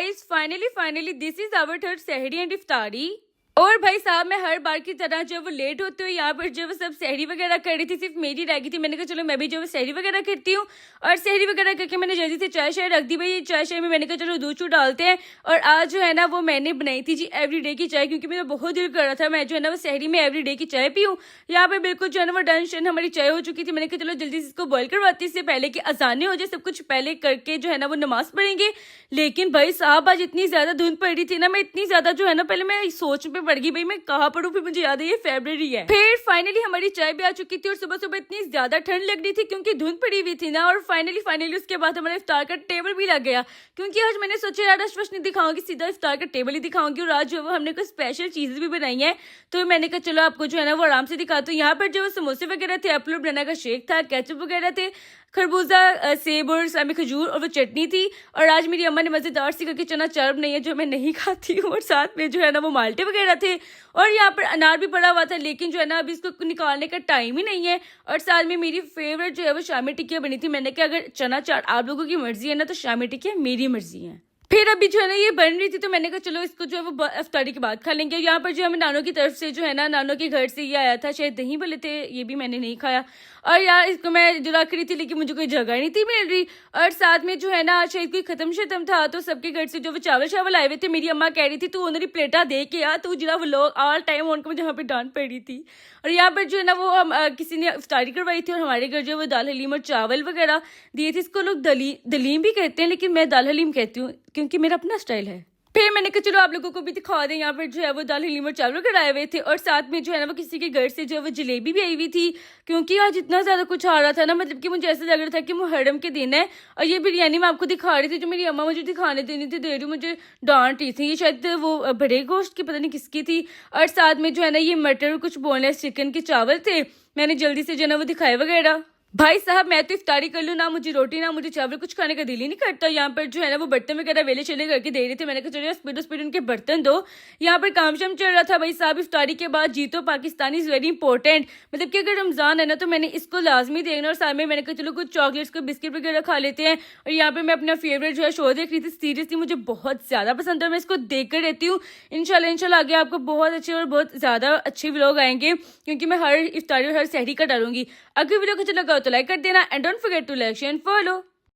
Guys finally this is our third सहरी and इफ्तारी। और भाई साहब मैं हर बार की तरह जो वो लेट होते हुए यहाँ पर जो वो सब सहरी वगैरह कर रही थी, सिर्फ मेरी रह गई थी। मैंने कहा चलो मैं भी जो वो सहरी वगैरह करती हूँ। और सहरी वगैरह करके मैंने जल्दी से चाय शाय रख दी। भाई चाय शाय में मैंने कहा चलो दूध डालते हैं। और आज जो है ना वो मैंने बनाई थी जी एवरीडे की चाय, क्योंकि मेरा बहुत दिल कर रहा था मैं जो है ना वो सहरी में एवरीडे की चाय पीऊँ। यहाँ पर बिल्कुल जो है ना वो डन शन हमारी चाय हो चुकी थी। मैंने कहा चलो जल्दी से इसको बॉयल करवाती, इससे पहले कि अजानें हो जाए, सब कुछ पहले करके जो है ना वो नमाज पढ़ेंगे। लेकिन भाई साहब आज इतनी ज्यादा धुंध पड़ रही थी ना, मैं इतनी ज्यादा जो है ना पहले मैं सोच पे पड़ गई भाई मैं कहाँ पढ़ूं। फिर मुझे याद है ये फरवरी है। फिर फाइनली हमारी चाय भी आ चुकी थी और सुबह सुबह इतनी ज्यादा ठंड लग रही थी क्योंकि धुंध पड़ी हुई थी ना। और फाइनली उसके बाद हमारा इफ्तार का टेबल भी लग गया, क्योंकि आज मैंने सोचा यार आज नहीं दिखाऊंगी, सीधा इफ्तार का टेबल ही दिखाऊंगी। और आज जो है हमने कुछ स्पेशल चीजें भी बनाई है, तो मैंने कहा चलो आपको जो है ना वो आराम से दिखाती हूँ। यहाँ पर जो समोसे वगैरह थे, एप्पल बनाना का शेक था, केचप वगैरह थे, खरबूजा सेब और सामी खजूर और वो चटनी थी। और आज मेरी अम्मा ने मजेदार सी करके चना चाट बनाई है जो मैं नहीं खाती हूँ। और साथ में जो है ना वो माल्टे वगैरह थे और यहाँ पर अनार भी पड़ा हुआ था, लेकिन जो है ना अभी इसको निकालने का टाइम ही नहीं है। और साथ में मेरी फेवरेट जो है वो शामी टिक्कियाँ बनी थी। मैंने कहा अगर चना चाट आप लोगों की मर्जी है ना तो शामी टिक्कियाँ मेरी मर्जी है। फिर अभी जो है ना ये बन रही थी तो मैंने कहा चलो इसको जो है वो इफ्तारी के बाद खा लेंगे। यहाँ पर जो हमें नानों की तरफ से जो है ना नानों के घर से ये आया था, शायद दही भले थे, ये भी मैंने नहीं खाया। और यार इसको मैं जो रख रही थी लेकिन मुझे कोई जगह नहीं थी मिल रही। और साथ में जो है ना शायद कोई खत्म था, तो सबके घर से जो वो चावल आए हुए थे, मेरी अम्मा कह रही थी तू उन्हें प्लेटा दे के आ, तू जरा वो लोग ऑल टाइम उनको मुझे यहाँ पे डांट पड़ रही थी। और यहाँ पर जो है ना वो हम किसी ने इफ्तारी करवाई थी और हमारे घर जो वो दाल हलीम और चावल वगैरह दिए थे। इसको लोग दलीम भी कहते हैं, लेकिन मैं दाल हलीम कहती हूँ क्योंकि मेरा अपना स्टाइल है। फिर मैंने कहा चलो आप लोगों को भी दिखा दें। यहाँ पर जो है वो दाल हलीम और चावल कराए हुए थे और साथ में जो है ना वो किसी के घर से जो है वो जलेबी भी आई हुई थी, क्योंकि आज इतना ज्यादा कुछ आ रहा था ना, मतलब कि मुझे ऐसा लग रहा था कि मुहर्रम के दिन है। और ये बिरयानी मैं आपको दिखा रही थी जो मेरी अम्मा मुझे दिखाने देनी थी, दे रही मुझे डांट रही थी। ये शायद वो बड़े गोश्त की पता नहीं किसकी थी। और साथ में जो है ना ये मटर और कुछ बोनलेस चिकन के चावल थे। मैंने जल्दी से जो है ना वो दिखाए वगैरह। भाई साहब मैं तो इफ्तारी कर लूँ, ना मुझे रोटी ना मुझे चावल, कुछ खाने का दिल ही नहीं करता। यहाँ पर जो है ना वो बर्तन वगैरह वेले चले करके दे रहे थे। मैंने कहा चलो स्पीड उनके बर्तन दो। यहाँ पर काम शाम चल रहा था। भाई साहब इफ्तारी के बाद जीतो पाकिस्तानी इज वेरी इंपॉर्टेंट, मतलब कि अगर रमजान है ना तो मैंने इसको लाजमी देखना। और साथ में मैंने कहा चलो कुछ चॉकलेट्स को बिस्किट वगैरह खा लेते हैं। और यहाँ पर मैं अपना फेवरेट जो है शो देख रही थी, सीरियसली मुझे बहुत ज्यादा पसंद है, मैं इसको देख कर रहती हूँ। इंशाल्लाह आगे आपको बहुत अच्छे और बहुत ज्यादा अच्छे व्लॉग आएंगे, क्योंकि मैं हर इफ्तारी और हर सहरी का डालूंगी। अगर वीडियो को अच्छा लगा तो लाइक कर देना and don't forget to like share and follow.